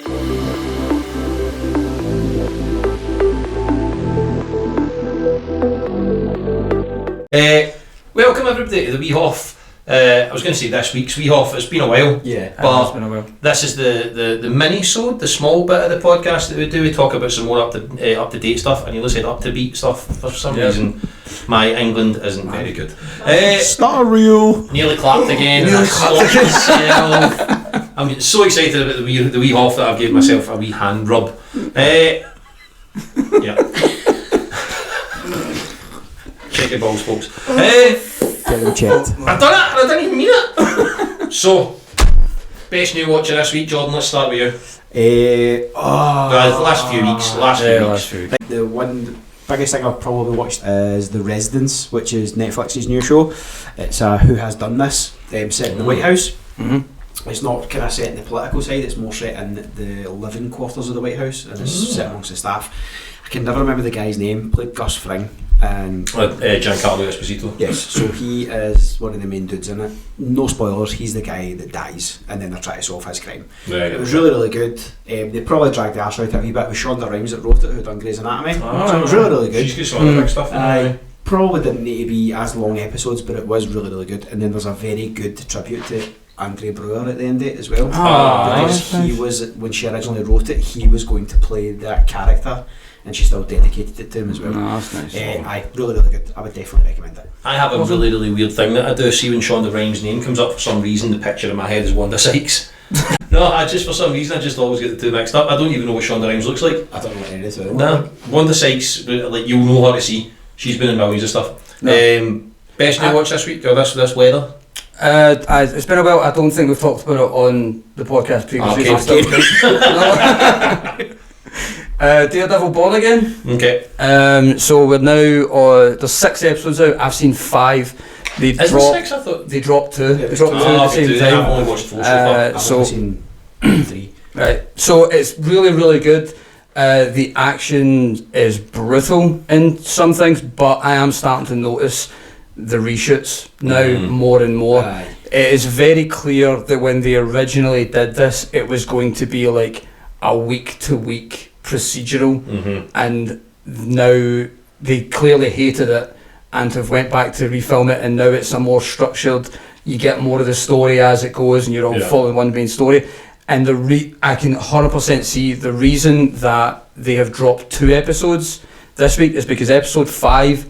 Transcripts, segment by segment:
Welcome everybody to the wee Hauf. I was going to say this week's wee Hauf. It's been a while. Yeah, but it's been a while. This is the mini-sode, the small bit of the podcast that we do. We talk about some more up to date stuff, and you said up to beat stuff. For some reason, my England isn't very good. Start a reel. Nearly clapped again. I'm getting so excited about the wee Hauf that I've given myself a wee hand rub. Yeah. Check your balls, folks. Get them checked. I've done it, and I didn't even mean it. So, best new watcher this week, Jordan. Let's start with you. The Last few weeks. The one biggest thing I've probably watched is The Residence, which is Netflix's new show. It's Who Has Done This, set in the White House. Mm-hmm. It's not kind of set in the political side, it's more set in the living quarters of the White House, and it's set amongst the staff. I can never remember the guy's name, played Gus Fring. And Giancarlo Esposito. Yes, so he is one of the main dudes in it. No spoilers, he's the guy that dies, and then they're trying to solve his crime. Right. It was really, really good. They probably dragged the arse out of it a wee bit. It was Shonda Rhimes that wrote it, who done Grey's Anatomy. So it was really, really good. She's good on stuff. Probably didn't need to be as long episodes, but it was really, really good. And then there's a very good tribute to Andre Brewer at the end of it as well. Because he was, when she originally wrote it, he was going to play that character, and she still dedicated it to him as well. That's nice. Really, really good. I would definitely recommend it. I have a really, really weird thing that I do. See, when Shonda Rhimes' name comes up, for some reason the picture in my head is Wanda Sykes. For some reason I just always get the two mixed up. I don't even know what Shonda Rhimes looks like. I don't know what it is. No, Wanda Sykes, like, you'll know her to see. She's been in millions of stuff. No. Best new watch this week, or this weather? It's been a while. I don't think we've talked about it on the podcast previously. Okay. Daredevil Born Again. Okay. So we're now there's 6 episodes out. I've seen 5. They dropped 2. They dropped 2 at the same time. I've only watched 4 so far. I've only seen 3. Right. So it's really, really good. The action is brutal in some things, but I am starting to notice the reshoots now more and more. It is very clear that when they originally did this, it was going to be like a week-to-week procedural, and now they clearly hated it and have went back to refilm it, and now it's a more structured, you get more of the story as it goes, and you're all following one main story. And I can 100% see the reason that they have dropped 2 episodes this week is because episode 5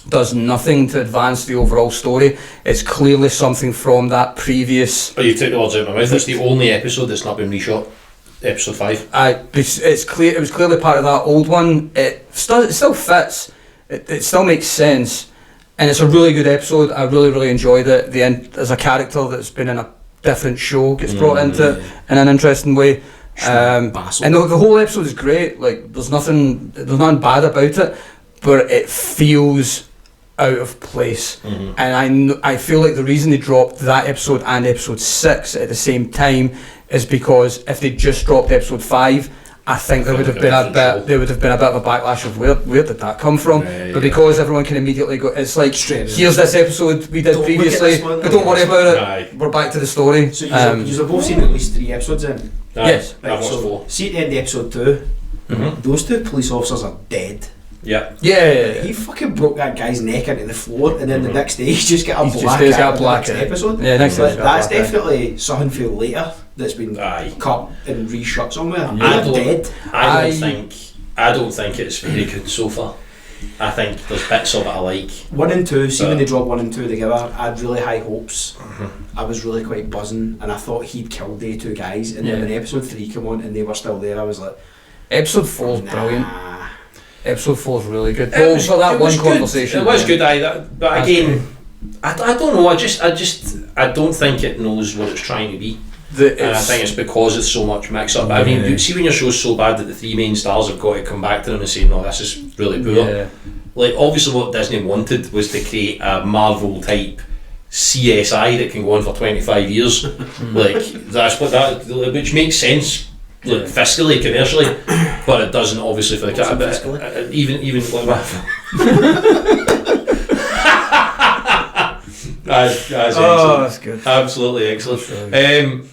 does nothing to advance the overall story. It's clearly something from that previous... Oh, you took the words out of my mouth. It's the only episode that's not been reshot. Episode 5. It's clear. It was clearly part of that old one. It still fits. It still makes sense, and it's a really good episode. I really, really enjoyed it. The end, there's a character that's been in a different show gets brought into it in an interesting way. And the whole episode is great. Like there's nothing bad about it, but it feels out of place. And I feel like the reason they dropped that episode and episode 6 at the same time is because if they just dropped episode 5, I think there would have been a bit of a backlash of where did that come from? But because everyone can immediately go, it's like, here's this episode we did previously, but don't worry about it. We're back to the story. So you've both seen at least 3 episodes in. Yes. Right, so see at the end of episode 2, those 2 police officers are dead. Yeah. He fucking broke that guy's neck into the floor, and then the next day he's just got a black episode. Yeah, next that's definitely something for later that's been cut and reshot somewhere. I don't think it's very good so far. I think there's bits of it I like. 1 and 2, see when they drop 1 and 2 together, I had really high hopes. I was really quite buzzing, and I thought he'd killed the 2 guys, and then when episode 3 came on and they were still there, I was like, episode 4 is brilliant. Episode 4 is really good. For that one conversation. It was good, but again, I don't know. I don't think it knows what it's trying to be. And I think it's because it's so much mix up. I mean, you see when your show's so bad that the 3 main stars have got to come back to them and say, no, this is really poor. Yeah. Like, obviously what Disney wanted was to create a Marvel type CSI that can go on for 25 years. Like, that's what which makes sense. Like, fiscally, commercially, but it doesn't obviously for the cat. But even that's good. Absolutely excellent.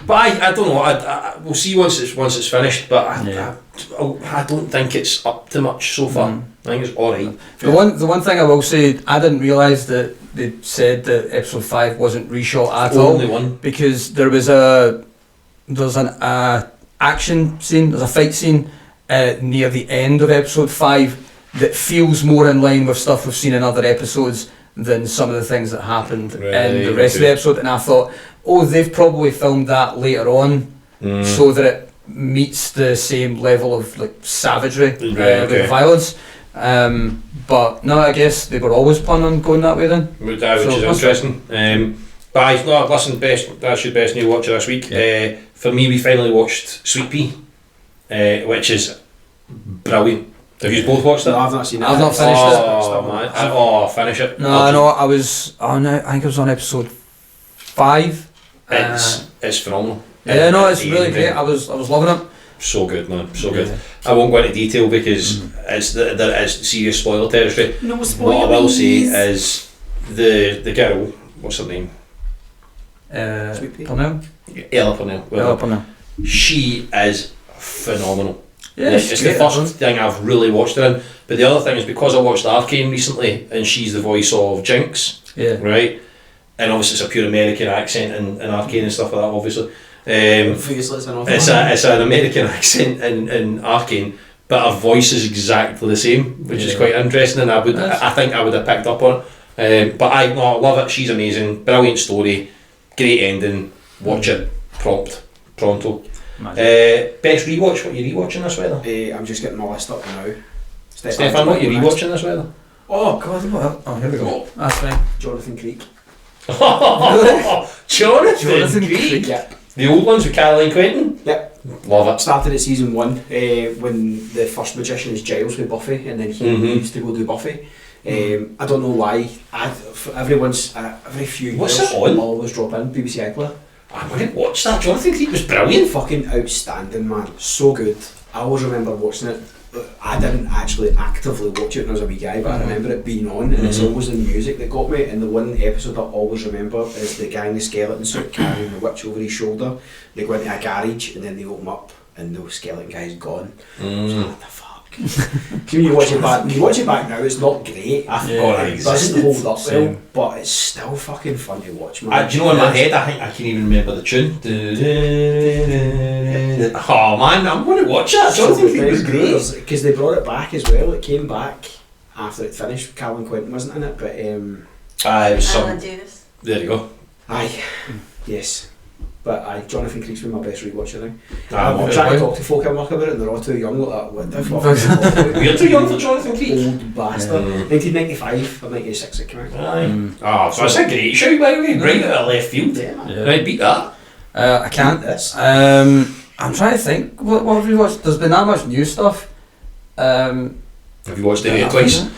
But I don't know. We'll see once it's finished. But I don't think it's up to much so far. I think it's all right. The one thing I will say, I didn't realise that they said that episode 5 wasn't reshot at all. Only one. Because there's an action scene, there's a fight scene near the end of episode 5 that feels more in line with stuff we've seen in other episodes than some of the things that happened in the rest of the episode, and I thought, they've probably filmed that later on so that it meets the same level of like savagery with violence. But no, I guess they were always planning on going that way then. Which is interesting. But listen, that's your best new watcher this week. For me, we finally watched Sweet Pea, which is brilliant. Have you both watched it? No, I've not seen it. I've not finished it. Oh, man. Finish it. No, I was. Oh no, I think it was on episode 5. It's phenomenal. It's really great. I was loving it. So good, man. So good. I won't go into detail because there is serious spoiler territory. No spoilers. What I will say is the girl. What's her name? Purnell. Ella Purnell. Ella Purnell. She is phenomenal. Yeah, it's the first thing I've really watched her in. But the other thing is because I watched Arcane recently, and she's the voice of Jinx. Yeah. Right. And obviously it's a pure American accent in Arcane and stuff like that. Obviously. It's an American accent in Arcane, but her voice is exactly the same, which is quite interesting. And I think I would have picked up on it. But I love it. She's amazing. Brilliant story. Great ending. Watch it. Pronto. Best rewatch. What are you rewatching this weather? I'm just getting my list up now. Stefan, what are you rewatching this weather? Oh God! What? Oh, here we go. That's fine. Jonathan Creek. Jonathan Creek. Yep. The old ones with Caroline Quentin? Yep. Love it. Started at season 1 when the first magician is Giles with Buffy, and then he leaves to go do Buffy. I don't know why. Every few What's years, it on? I'll always drop in BBC iPlayer. I'm going to watch that. Jonathan Creek was brilliant. Fucking outstanding, man. So good. I always remember watching it. I didn't actually actively watch it when I was a wee guy, but I remember it being on, and it's always the music that got me. And the one episode I always remember is the guy in the skeleton suit carrying the witch over his shoulder. They go into a garage and then they open up and the skeleton guy's gone. What the fuck? When you watch it back now, it's not great. I forgot it It doesn't hold up well, but it's still fucking fun to watch, man. Do you know in my head, I think I can even remember the tune. Oh man, I'm going to watch that. Jonathan Creek was great. Because they brought it back as well. It came back after it finished. Caroline Quentin wasn't in it, but it was some. Davis. There you go. Aye, yes. But Jonathan Creek's been my best rewatch, I think. I'm I'm trying to talk to folk I work about it and they're all too young like that. What the fuck? You're too young for Jonathan Creek. Old bastard. 1995 or 96 it came out. Aye. So it's a great show, by the way. Right out of left field. Yeah, man. Yeah. Right, beat that. I can't. This. I'm trying to think. What have we watched? There's been that much new stuff. Have you watched it twice?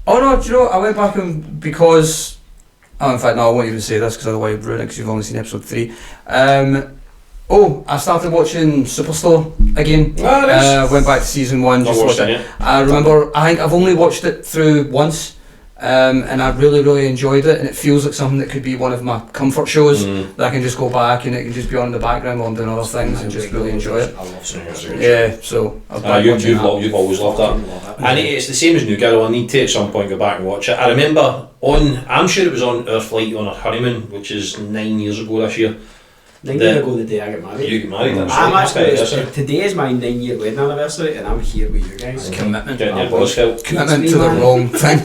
Oh no, do you know, I went back and because... Oh, in fact, no, I won't even say this because otherwise I'd ruin it because you've only seen episode 3. I started watching Superstore again. Went back to season 1. Just watched it. I remember, I think I've only watched it through once. And I really, really enjoyed it, and it feels like something that could be one of my comfort shows that I can just go back and it can just be on in the background while I'm doing other things and just really enjoy it. I love Superstore. Yeah, so I've been watching that. You've always loved that. And it's the same as New Girl. I need to at some point go back and watch it. I remember I'm sure it was on our flight on our honeymoon, which is 9 years ago this year. 9 years ago the day I got married. You got married, that's I'm right. actually, today is my 9-year wedding anniversary and I'm here with you guys. Commitment. Getting your balls filled. Commitment to the wrong thing.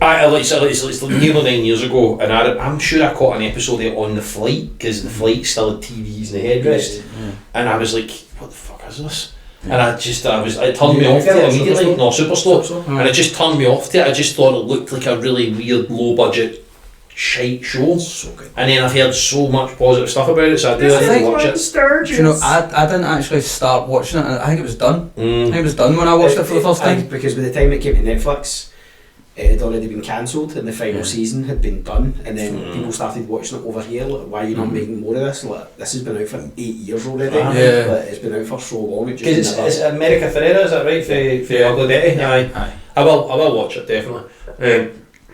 It's nearly 9 years ago, and I'm sure I caught an episode there on the flight because the flight still had TVs in the headrest, and I was like, "What the fuck is this?" And it turned me off to it immediately. No, Superstore, and it just turned me off to it. I just thought it looked like a really weird, low budget shite show. So good. And then I've heard so much positive stuff about it, so I did watch it. Do you know, I didn't actually start watching it. I think it was done. I think it was done when I watched it for the first time. Because by the time it came to Netflix, it had already been cancelled and the final season had been done, and then people started watching it over here. Like, why are you not making more of this? Like, this has been out for 8 years already. Yeah. Like, it's been out for so long. Because it's America Ferrera, is that right? For Ugly Betty? Aye. I will watch it definitely.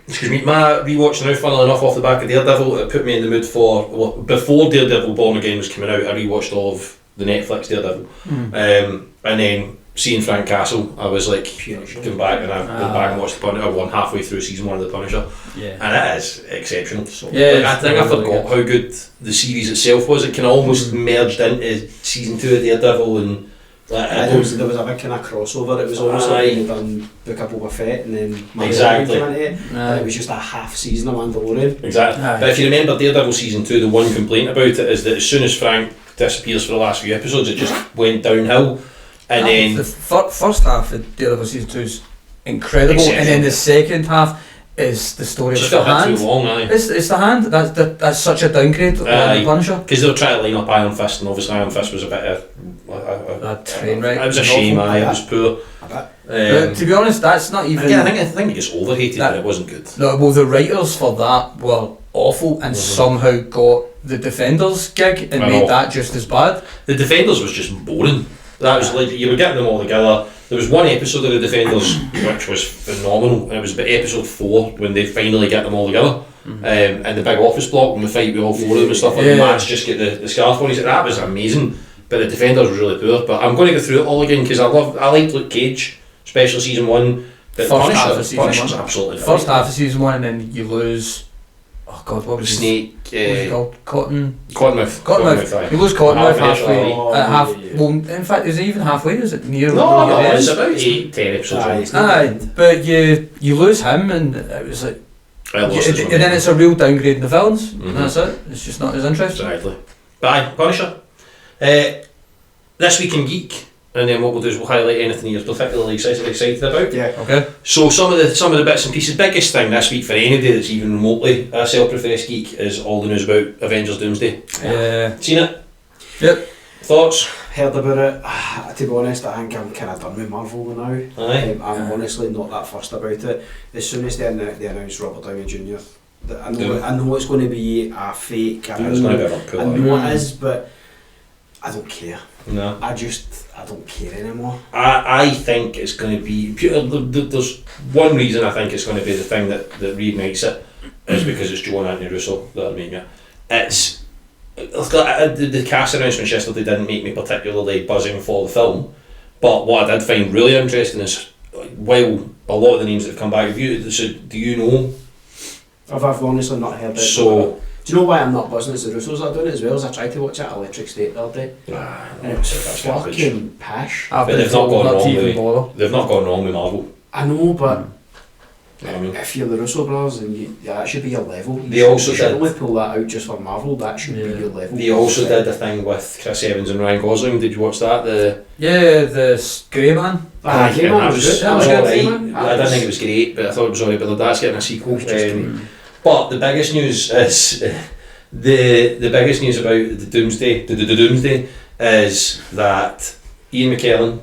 Excuse me, my rewatch now, funnily enough, off the back of Daredevil, it put me in the mood for, well, before Daredevil Born Again was coming out, I rewatched all of the Netflix Daredevil. And then seeing Frank Castle, I was like, going back, and I've gone back and watched the Punisher. I won halfway through season 1 of the Punisher, and it is exceptional. So, I think I forgot how good the series itself was. It kind of almost merged into season 2 of Daredevil, and there was a big kind of crossover. It was almost like they'd done Book of Boba Fett and then Mandalorian came into it, and it was just a half season of Mandalorian. Exactly. But if you remember Daredevil season 2, the one complaint about it is that as soon as Frank disappears for the last few episodes, it just went downhill. And then the first half of Daredevil season 2 is incredible, and then the second half is the story of the hand. Too long, it's the hand. That's such a downgrade on the Punisher. Because they were trying to line up Iron Fist, and obviously Iron Fist was a bit of a train wreck. It was a shame. It was poor. To be honest, that's not even. Again, I think it gets overhated, but it wasn't good. No, well, the writers for that were awful, and somehow got the Defenders gig and made that just as bad. The Defenders was just boring. That was like, you were getting them all together. There was one episode of the Defenders which was phenomenal, and it was about episode 4 when they finally get them all together. And the big office block when we fight with all 4 of them and stuff, like the Malts just get the scarf on. He said that was amazing, but the Defenders was really poor. But I'm going to go through it all again because I liked Luke Cage, especially season 1. But Punisher's absolutely first half of season 1, and then you lose. Oh God, what was Snake? What was he called? Cottonmouth. You lose Cottonmouth halfway. Well, in fact, is it even halfway? Is it near? No, it's about 8-10 episodes. But you lose him, and it was like. And then it's a real downgrade in the villains. And that's it. It's just not as interesting. Exactly. But Punisher. This week in Geek. And then what we'll do is we'll highlight anything you're particularly excited about. Yeah. Okay. So some of the bits and pieces. Biggest thing this week for anybody that's even remotely a self-professed geek is all the news about Avengers Doomsday. Yeah. Seen it? Yep. Thoughts? Heard about it. To be honest, I think I'm kind of done with Marvel now. I'm honestly not that fussed about it. As soon as they announced Robert Downey Jr., I know it's going to be a fake. I know it is, but I don't care. No. I don't care anymore. I think it's going to be. There's one reason I think it's going to be the thing that reignites it is because it's Joe and Anthony Russo that are making it. It's the cast announcements yesterday didn't make me particularly buzzing for the film, but what I did find really interesting is while a lot of the names that have come back, do you know? I've honestly not heard it. So. Do you know why I'm not buzzing? It's the Russos that are doing it as well. As I tried to watch it at Electric State the other day, and it was fucking pish. But they've not gone wrong with Marvel. I know, but if you're the Russo brothers, then that should be your level. They also should only pull that out just for Marvel. That should be your level. They also did a thing with Chris Evans and Ryan Gosling. Did you watch that? The Grey Man. Grey Man was good. That was alright. I didn't think it was great, but I thought it was alright. But that's getting a sequel. But the biggest news is the biggest news about the Doomsday is that Ian McKellen,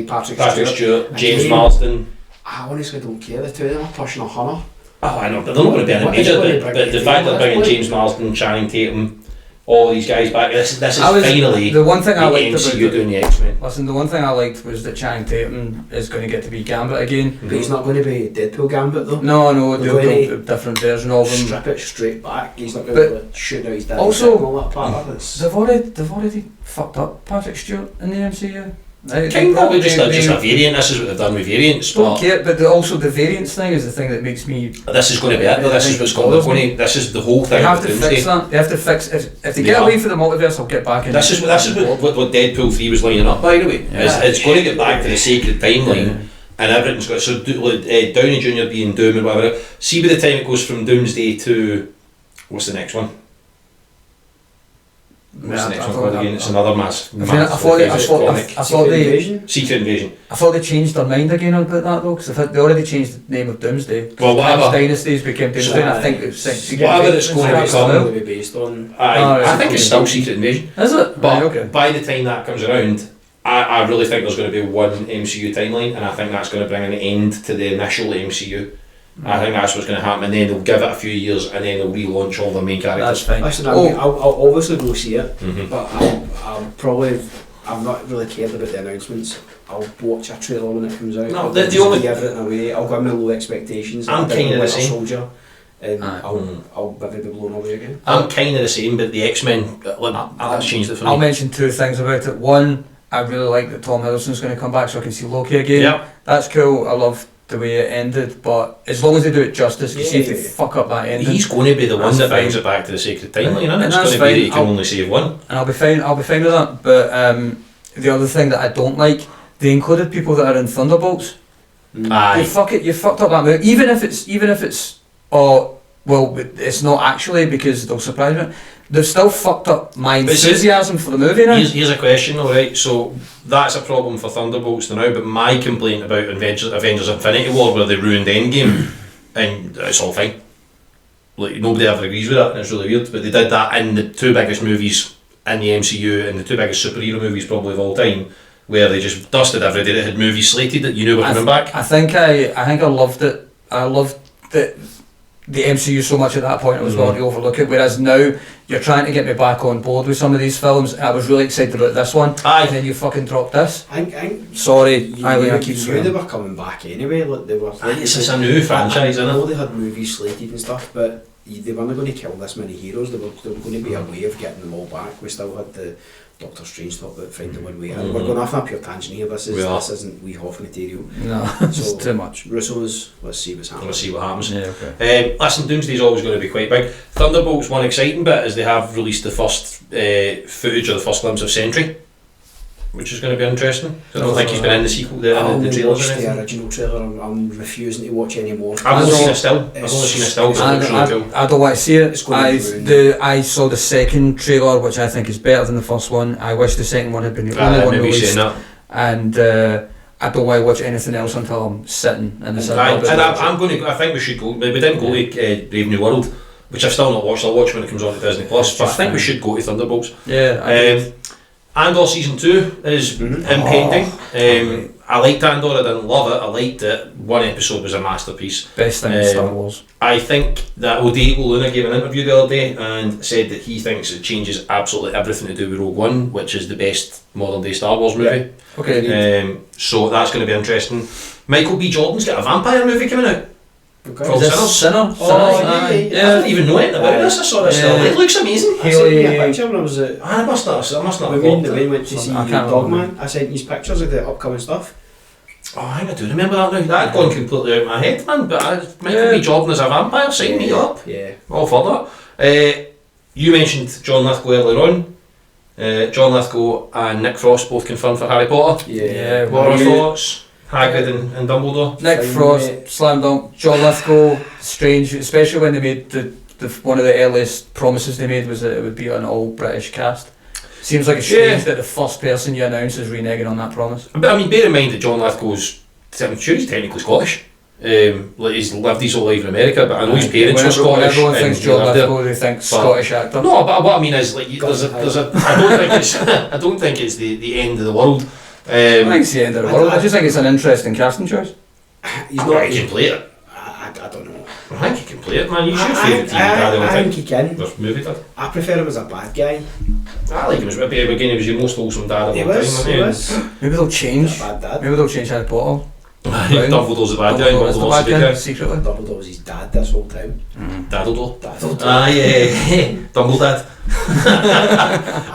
Patrick Stewart, James Marsden. I honestly don't care. The two of them are pushing 100. Oh, I know, but they're not going to be any major. But the fact that they're bringing James Marsden, Channing Tatum, all these guys back, this is finally the one thing I liked about doing the X-Men. Listen, the one thing I liked was that Channing Tatum is going to get to be Gambit again. But he's not going to be Deadpool Gambit though. No, they'll do a different version of him. Strip it straight back. He's not going to shoot out his dad. Also, all that part of this. They've already fucked up Patrick Stewart in the MCU. Probably just a variant. This is what they've done with variants. Don't care, but also the variants thing is the thing that makes me. This is going to be it. This is what's going to. This is the whole thing. They have to fix that. They have to fix. If they get away from the multiverse, I'll get back in. This is what Deadpool 3 was lining up. By the way, it's going to get back to the sacred timeline, and everything's got Downey Jr. being Doom and whatever. See, by the time it goes from Doomsday to what's the next one? What's the next one called again? It's another Secret Invasion. I thought they changed their mind again about that though, because they already changed the name of Doomsday. Well, whatever. Dynasties became Doomsday, and I think it's whatever it's going to be based on. I think it's still Secret Invasion. Is it? But by the time that comes around, I really think there's going to be one MCU timeline, and I think that's going to bring an end to the initial MCU. I think that's what's going to happen, and then they'll give it a few years, and then they'll relaunch all the main characters. That's fine. Listen, I'll obviously go see it, but I'll probably I've not really cared about the announcements. I'll watch a trailer when it comes out. No, I'll the just only- give everything away. I'll go in with low expectations. I'm I did kinda the Winter same. Soldier, and I'll maybe be blown away again. I'm kind of the same, but the X-Men, that's changed it for me. I'll mention two things about it. One, I really like that Tom Hiddleston's going to come back so I can see Loki again. Yeah. That's cool. I love the way it ended, but as long as they do it justice, because see if they Yeah. fuck up that ending, He's going to be the one That's that brings fine. it back to the sacred timeline, isn't it? And It's that's going to be that fine. he can only save one. and I'll be fine with that. But the other thing that I don't like, they included people that are in Thunderbolts. You Aye. fucked up that movie. Even if it's well, it's not actually, because they'll surprise me. They've still fucked up my But see- enthusiasm for the movie now. Here's a question, alright, so that's a problem for Thunderbolts now, but my complaint about Avengers Infinity War, where they ruined Endgame, and it's all fine. Like, nobody ever agrees with that, and it's really weird, but they did that in the two biggest movies in the MCU, and the two biggest superhero movies probably of all time, where they just dusted everybody that had movies slated that you knew were coming back. I think I loved it. I loved the MCU so much at that point. I was willing to overlook it. Whereas now you're trying to get me back on board with some of these films. I was really excited about this one, Aye. and then you fucking dropped this. I think Sorry, Eileen, I keep you knew swearing. they were coming back anyway. Like they were. This is a new franchise, I isn't know it? they had movies slated and stuff, but they weren't going to kill this many heroes. There were going to be a way of getting them all back. We still had the Doctor Strange talk about finding one way in. We're going off on a pure tangent here. This isn't wee Hauf material. No, it's So, too much. Russo's. Let's see what's happening. Let's see what happens. Yeah, okay. Listen, Doomsday's always going to be quite big. Thunderbolts, one exciting bit is they have released the first footage or the first glimpse of Sentry, which is going to be interesting. I don't think he's been in the sequel, I the only trailers watched or the anything. original trailer. I'm refusing to watch any more. I've only I seen know- a still. I've only seen a still, so it looks really cool. I don't want to see it. It's going to be ruined. I saw the second trailer, which I think is better than the first one. I wish the second one had been the only one Maybe released, saying that. and I don't want to watch anything else until I'm sitting in the Right, cinema. and I'm going to. I think we should go. We didn't go to Brave New World, which I've still not watched. I'll watch when it comes on to Disney Plus. But I think we should go to Thunderbolts. Yeah, Andor season 2 is impending. I liked Andor. I didn't love it. I liked it. One episode was a masterpiece. best thing in Star Wars. I think that Diego Luna gave an interview the other day and said that he thinks it changes absolutely everything to do with Rogue One, which is the best modern day Star Wars movie. Okay. So that's going to be interesting. Michael B. Jordan's got a vampire movie coming out. Okay. Called Is this Sinner. Sinner? Oh, Sinner? yeah. I didn't even know anything about this. I saw this. Yeah. It looks amazing. I sent you a picture when I was at. I must not have When got we it. went to see I can't Dogman, I sent you pictures of the upcoming stuff. Oh, I think I do remember that now. That had gone completely out of my head, man. But Michael B. Jordan as a vampire, sign me up. Yeah. All for that. You mentioned John Lithgow earlier on. John Lithgow and Nick Frost both confirmed for Harry Potter. Yeah. What are our Yeah. thoughts? Hagrid and Dumbledore. Nick Fine, Frost, mate. slam dunk. John Lithgow, strange, especially when they made the one of the earliest promises they made was that it would be an all British cast. Seems like it's strange that the first person you announce is reneging on that promise. But I mean, bear in mind that John Lithgow's, I'm sure he's technically Scottish. Like he's lived his whole life in America, but I know his parents were When Scottish. everyone and thinks he John lived there. Lithgow, they think But- Scottish actor. No, but what I mean is, like, there's a. I don't think it's. I don't think it's the end of the world. I think it's the end of the world. I just think it's an interesting casting choice. He's I not. think he can play it. I don't know. I think he can play it, man. He's your I favourite TV dad all the think time. he can. Or movie dad. I prefer him as a bad guy. I like him as well. But again, he was your most wholesome dad of He all time. was. He was. Maybe they'll He's change. a bad dad. Maybe they'll change Harry Potter. Dumbledore's the bad guy. Dumbledore is the Dumbledore's bad the good guy, guy. secretly. Dumbledore was his dad this whole time. Daddledore. Dad. Ah, yeah. Dumbledad.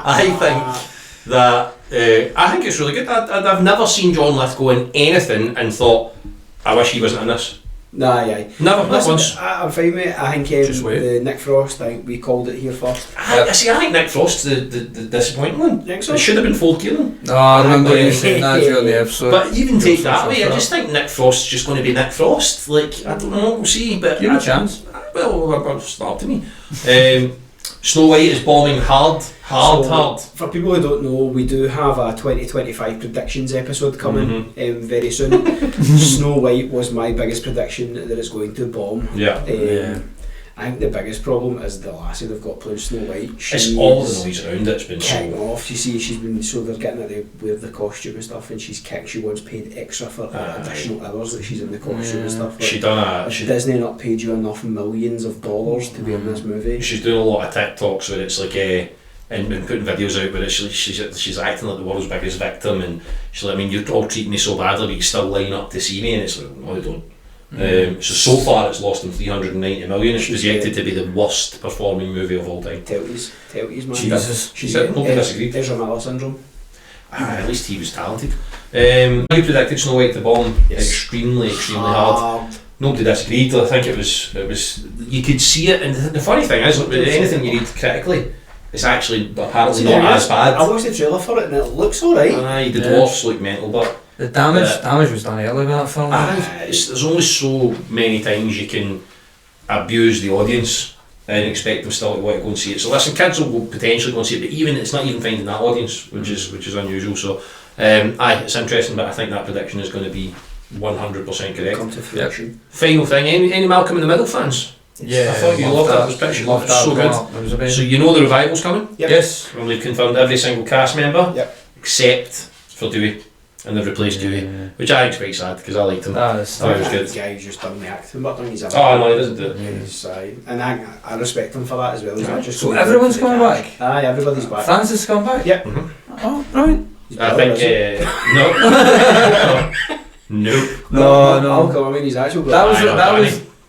I think that I think it's really good. I've never seen John Lithgow in anything and thought, I wish he wasn't in this. Nah, yeah. Never, not Listen, once. I'm fine with it. I think Just wait. the Nick Frost, I think we called it here first. I think Nick Frost's the disappointing one. Think so? It should have been Ford Kieran. No, I remember you saying that during the episode. But even take You're that so away, I far. just think Nick Frost's just going to be Nick Frost. Like, I don't know, we'll see. But Give him a chance. Well, it's not up to me. Snow White is bombing hard. So, for people who don't know, we do have a 2025 predictions episode coming very soon. Snow White was my biggest prediction that it's going to bomb. Yeah. I think the biggest problem is the lassie they've got playing Snow White. It's all the noise around it's been kicking so... off. You see, she's been so they're getting her to wear the costume and stuff, and she's kicked. She once paid extra for additional hours that she's in the costume and stuff. Like, She done a... Disney not paid you enough millions of dollars to be in this movie. She's doing a lot of TikToks where it's like and putting videos out where she's acting like the world's biggest victim, and she's like, I mean, you're all treating me so badly, but you still line up to see me, and it's like, no, I don't. So far it's lost them 390 million. It's projected to be the worst performing movie of all time. Telties, man. Jesus. She said, nobody disagreed. Ezra Miller syndrome. At least he was talented. You predicted Snow White the Bomb extremely hard. Nobody disagreed. I think it was you could see it, and the funny thing is, anything you read critically, it's actually apparently not as bad. I watched the trailer for it and it looks alright. The dwarfs look mental, but the damage was done early with that film. There's only so many times you can abuse the audience and expect them still to want to go and see it. So listen, kids will potentially go and see it, but even it's not even finding that audience, which is unusual. So it's interesting, but I think that prediction is going to be 100% correct. Come to fruition. Final thing, any Malcolm in the Middle fans? Yeah, I thought you loved that. It was pretty loved that. So good. It was amazing. So you know the revival's coming? Yep. Yes. Well, they've confirmed every single cast member, except for Dewey, and they've replaced Dewey, which I think is very sad because I liked him. That is thought he was good. The guy who's just done the acting, but he's no, he doesn't do it. And I respect him for that as well. He's not just so everyone's coming back? Aye, everybody's back. Francis has come back? Yep. Oh, brilliant. I think no. I mean, he's actually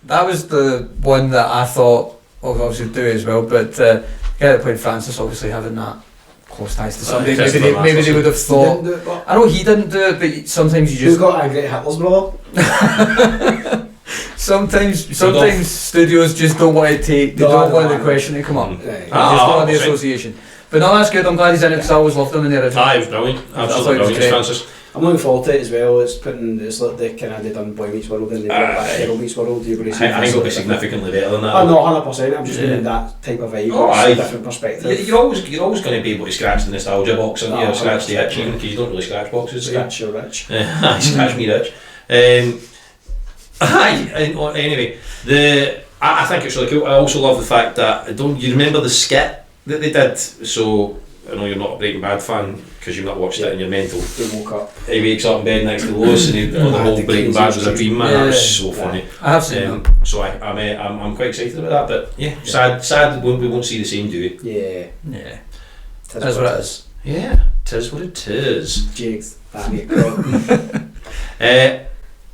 that was the one that I thought of obviously do as well, but the guy that played Francis obviously having that close ties to somebody, maybe they would have thought. I know he didn't do it, but sometimes you just. Who got angry at Hitler's brother? Sometimes studios just don't want to take. They don't want the question to come up. They just don't want the association. But no, that's good. I'm glad he's in it because I always loved him in the original. It was brilliant. Absolutely brilliant, Francis. I'm looking forward to it as well. It's like the kind of they done Boy Meets World and they brought back Girl Meets World. I think it'll be significantly better than that. Oh no, 100%. I'm just doing that type of vibe. A different perspective. You're always going to be able to scratch the nostalgia box, and scratch the itch, even because you don't really scratch boxes. Scratch your itch. Scratch me itch. Anyway, I think it's really cool. I also love the fact that you remember the skit that they did. So I know you're not a Breaking Bad fan because you've not watched it and you're mental. He woke up. He wakes up in bed next to Lois and the whole Breaking Bad was a dream, man. That was so funny. I have seen them. So I'm quite excited about that. But sad we won't see the same Dewey. Yeah. That's what it is. Yeah, tis what it is. Jigs.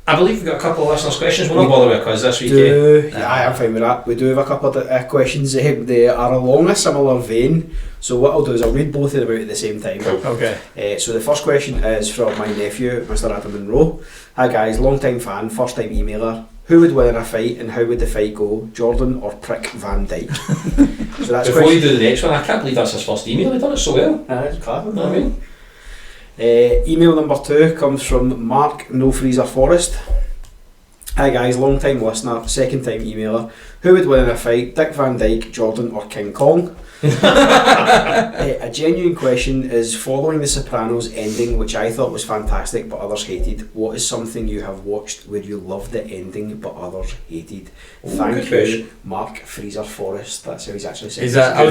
I believe we've got a couple of listeners' questions. We'll not bother with a quiz this week. I'm fine with that. We do have a couple of questions. They are along a similar vein. So what I'll do is I'll read both of them out at the same time. Okay. So the first question is from my nephew, Mr. Adam Monroe. Hi guys, long time fan, first time emailer. Who would win in a fight and how would the fight go? Jordan or prick Van Dyke? So that's before you do the next one, I can't believe that's his first email. He done it so well. It's clever. I mean. Email number 2 comes from Mark No Freezer Forest. Hi guys, long time listener, second time emailer. Who would win in a fight, Dick Van Dyke, Jordan or King Kong? A genuine question is, following The Sopranos ending, which I thought was fantastic but others hated, what is something you have watched where you loved the ending but others hated? Thank you, Mark Freezer Forest. That's how he's actually saying it. That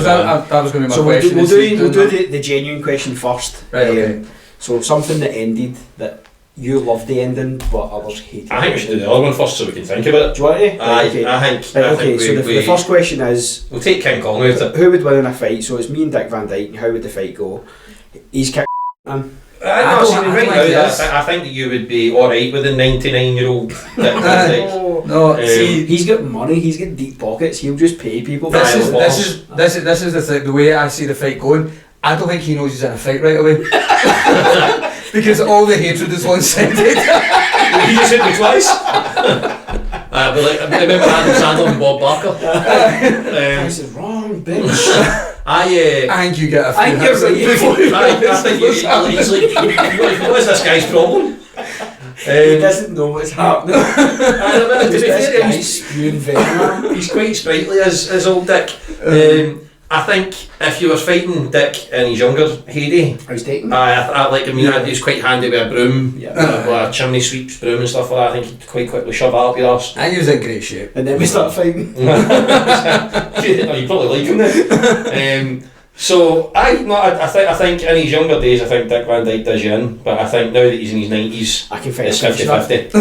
was going to be my question. We'll do the genuine question first. Right, okay. So something that ended that you loved the ending but others hated. I think we should do the other one first so we can think about it. Do you want to? Okay. I think the first question is, we'll take King Kong out of it. Who would win in a fight? So it's me and Dick Van Dyke, and how would the fight go? He's kicked him. I think that you would be alright with a 99-year-old Dick Van Dyke. No, see, he's got money, he's got deep pockets, he'll just pay people. This is the thing, the way I see the fight going. I don't think he knows he's in a fight right away. Because all the hatred is one-sided. He just hit me twice. But like, I remember Adam Sandler and Bob Barker. I said, wrong, bitch. I think you get a few hits. I think he's like, what is this guy's problem? He doesn't know what's happening. He's quite sprightly as old Dick. I think if you were fighting Dick and he's younger, Heidi, he's taking. He's quite handy with a broom, with a chimney sweeps broom and stuff like that. I think he'd quite quickly shove that up your arse. And he was in great shape. And then we start fighting. You probably like him then. So I think in his younger days I think Dick Van Dyke does you in, but I think now that he's in his 90s, I can find it's 50-50.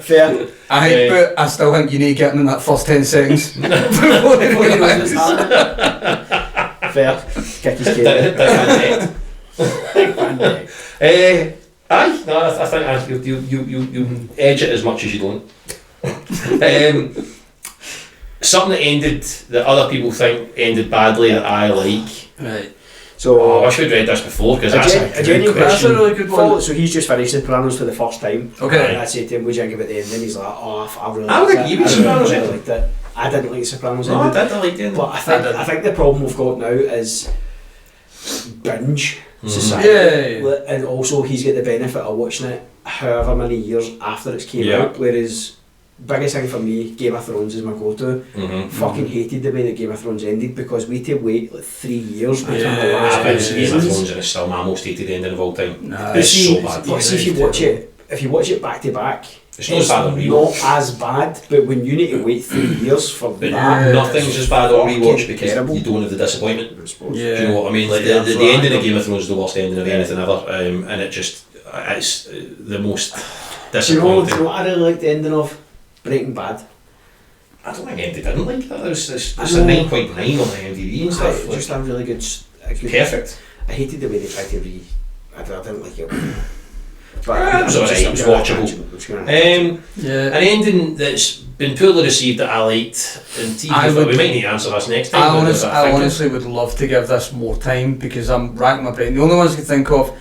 Fair. But I still think you need to get him in that first 10 seconds before Fair. Kick his Dick cake. Van Dyke. I think you edge it as much as you don't. Something that ended that other people think ended badly that I like. Right. So I wish we'd read this before because a that's genuine That's question. a really good one. So he's just finished The Sopranos for the first time. Okay. And I said to him, "Would you think about the ending?" He's like, "Oh, I really I would liked agree it. with I Sopranos really ending. liked it. I didn't like The Sopranos No, I ending." did like it. But I think the problem we've got now is binge society. Yeah. And also he's got the benefit of watching it however many years after it's came out, whereas biggest thing for me, Game of Thrones is my go-to. Fucking hated the way that Game of Thrones ended because we had to wait like 3 years between the last Game two of seasons. Thrones and it's still my most hated ending of all time. Nah, It's see, so bad. But see if you watch it back to back, It's not as bad on not rewatch. as bad, but when you need to wait 3 years for But that, nothing's as bad on fucking rewatch because terrible. you don't have the disappointment. I suppose. Yeah. Do you know what I mean? Like the ending of Game of Thrones is the worst ending of anything ever, and it's the most Do you disappointing. know what I really liked the ending of Breaking Bad? I don't think anybody didn't like that. It's I a know. 9.9 on the IMDb and stuff. Just a really good. Perfect. I hated the way they tried to I didn't like it. But It was alright, it was watchable. Yeah. An ending that's been poorly received that I liked in TV, but we might need to answer this next time. I honestly would love to give this more time because I'm racking my brain. The only ones I can think of,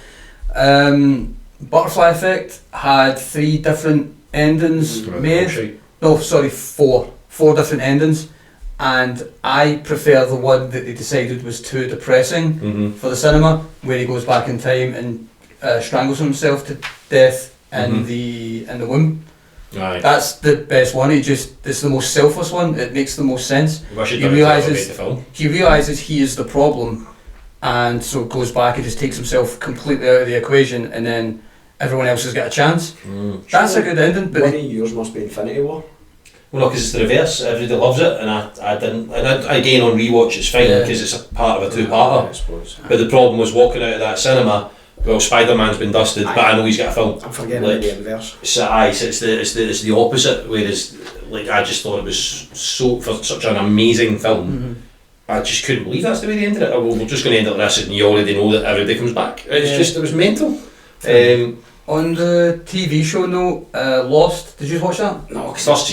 Butterfly Effect had 3 different endings made. No, sorry, 4 different endings, and I prefer the one that they decided was too depressing for the cinema, where he goes back in time and strangles himself to death in the womb. Right. That's the best one. It's the most selfless one. It makes the most sense. Wish He he'd realises the film. he realizes he is the problem, and so goes back and just takes himself completely out of the equation, and then everyone else has got a chance. That's a good ending. But one of yours must be Infinity War. Well, no, because it's the reverse. Everybody loves it, and I didn't. And again, on rewatch, it's fine because it's a part of a two-parter. I suppose. But the problem was walking out of that cinema. Well, Spider-Man's been dusted, but I know he's got a film. I'm forgetting Like, the inverse. So it's the opposite. Whereas, like, I just thought it was so for such an amazing film. I just couldn't believe that's the way they ended it. We're just going to end up with this, and you already know that everybody comes back. It was mental. on the TV show, Lost. Did you watch that? No, First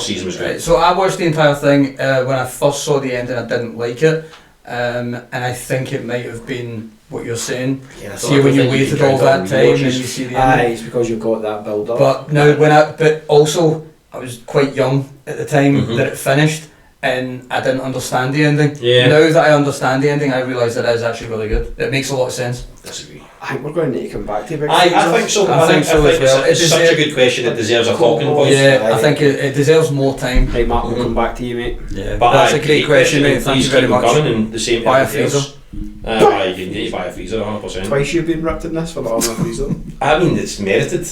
season was great. Right, so I watched the entire thing. When I first saw the ending, I didn't like it, and I think it might have been what you're saying. Yeah, See, when you waited all that time and you see the ending. it's because you've got that build up. But now, but also I was quite young at the time that it finished, and I didn't understand the ending. Yeah. Now that I understand the ending, I realise that it is actually really good. It makes a lot of sense. Disagree. I think we're going to need to come back to Big I Freezer. think so. I think so as well. It's such a good question. It deserves a talking voice. Yeah, I think it deserves more time. Right, Mark, we'll come back to you, mate. Yeah, But that's a great question, mate. Thank you very much. And the same Buy a everything freezer. else. You can buy a freezer, 100%. Twice you've been ripped in this for the armour freezer. I mean, it's merited.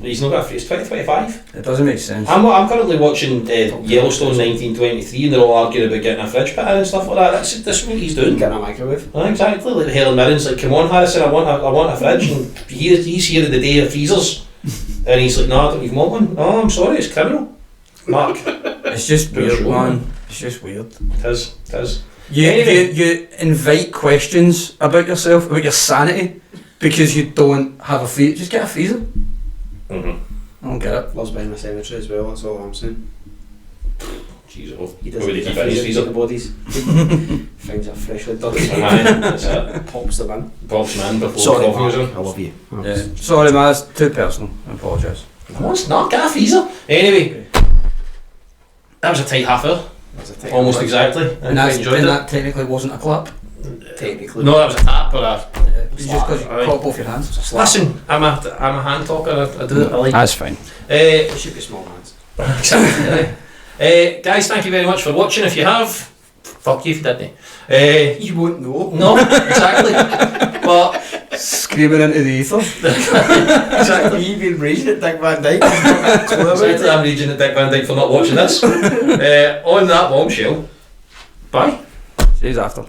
He's not got a freezer. 2025. It doesn't make sense. I'm currently watching Yellowstone 1923, and they're all arguing about getting a fridge put in and stuff like that. That's what he's doing. Getting a microwave. Exactly. Like Helen Mirren's like, come on, Harrison, I want a fridge, and he's here in the day of freezers, and he's like, no, I don't even want one. Oh, I'm sorry, it's criminal. Mark. It's just weird, man. It's just weird. It is. You invite questions about yourself, about your sanity, because you don't have a freezer. Just get a freezer. I don't get it. Loves buying a cemetery as well, that's all I'm saying. Jesus, He where would doesn't he keep in his freezer? the bodies. Finds a freshly done That's it. pops them in. Pops man before Sorry, coffee was Mark, on. I love you. Yeah. Sorry, man. It's too personal. I apologise. No, it's not. Get a freezer. Anyway, that was a tight half hour. Almost exactly. And I enjoyed it. that technically wasn't a clap. Technically. No, that was a tap, but It's just because you Aye. caught both your hands. listen, I'm a hand talker. I do it. I like. That's fine. It should be small hands. Exactly. Guys, thank you very much for watching. If you have, fuck you if you didn't. You won't know. No, exactly. But Screaming into the ether. exactly. You've been raging at Dick Van Dyke. Exactly. I'm raging at Dick Van Dyke for not watching this. On that bombshell. Bye. See you after.